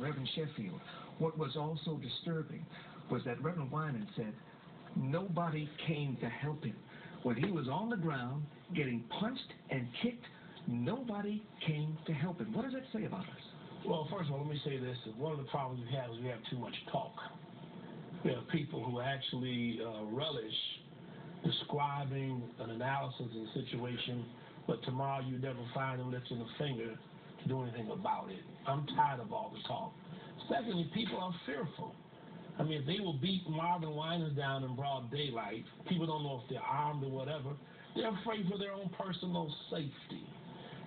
Reverend Sheffield. What was also disturbing was that Reverend Winans said nobody came to help him. When he was on the ground getting punched and kicked, nobody came to help him. What does that say about us? Well, first of all, let me say this. One of the problems we have is we have too much talk. We have people who actually relish describing an analysis of the situation, but tomorrow you never find them lifting a finger to do anything about it. I'm tired of all the talk. Secondly, people are fearful. I mean, if they will beat Marvin Winans down in broad daylight, people don't know if they're armed or whatever, they're afraid for their own personal safety.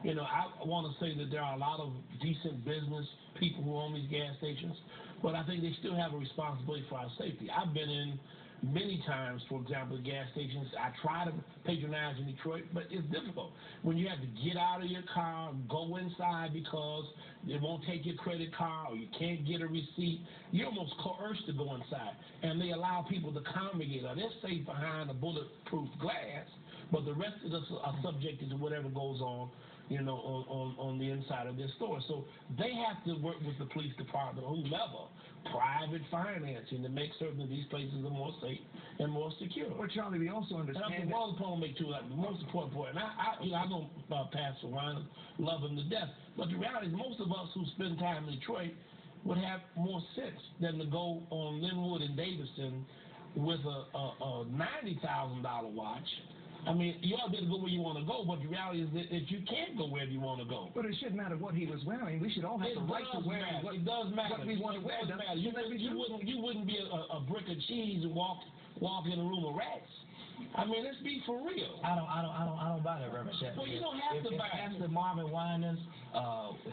You know, I want to say that there are a lot of decent business people who own these gas stations, but I think they still have a responsibility for our safety. I've been in many times, for example, gas stations. I try to patronize in Detroit, but it's difficult. When you have to get out of your car, go inside because they won't take your credit card or you can't get a receipt, you're almost coerced to go inside. And they allow people to congregate. They're safe behind a bulletproof glass, but the rest of us are subjected to whatever goes on, you know, on the inside of their store. So they have to work with the police department or whomever, private financing, to make certain that these places are more safe and more secure. Well, Charlie, we also understand. And I think one other point I'll make too, like the most important point, and I know Pastor Winans, love him to death, but the reality is most of us who spend time in Detroit would have more sense than to go on Linwood and Davidson with a $90,000 watch. I mean, you ought to be able to go where you want to go, but the reality is that you can't go wherever you want to go. But it shouldn't matter what he was wearing. We should all have the right to wear what we want to wear. It does matter. You wouldn't be a brick of cheese and walk in a room of rats. I mean, let's be for real. I don't buy that, Reverend Sheffield. Well, you don't have to buy it. If Pastor Marvin Winans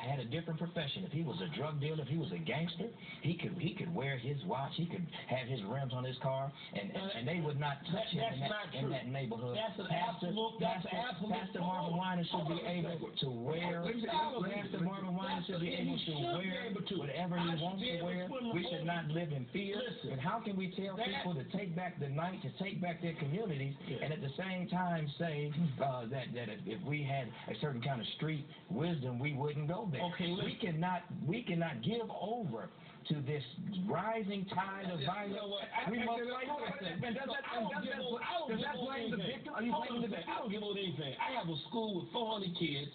had a different profession, if he was a drug dealer, if he was a gangster, he could wear his watch, he could have his rims on his car, and they would not touch him in that neighborhood. That's absolute. Pastor Marvin Winans should be able to wear. Pastor Marvin Winans should be able to wear whatever he wants to wear. We should not live in fear. And how can we tell people to take back the night, to take back their communities, and at the same time say that if we had a certain kind of street wisdom, we wouldn't go there. Okay, we cannot give over to this rising tide of violence. We must fight. Does that blame the victim? Are you blaming the victim? I don't give over anything. I have a school with 400 kids.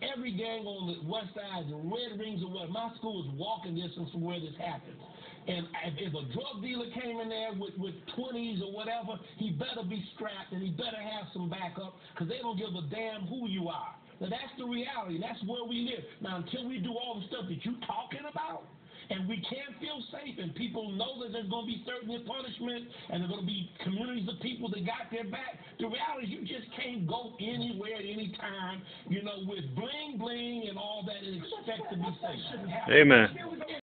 Every gang on the west side, the Red Rings or what, my school is walking distance from where this happened. And if a drug dealer came in there with 20s or whatever, he better be strapped and he better have some backup because they don't give a damn who you are. Now, that's the reality. That's where we live. Now, until we do all the stuff that you're talking about, and we can't feel safe, and people know that there's going to be certain punishment, and there's going to be communities of people that got their back, the reality is you just can't go anywhere at any time, you know, with bling-bling and all that and expect to be safe. Amen.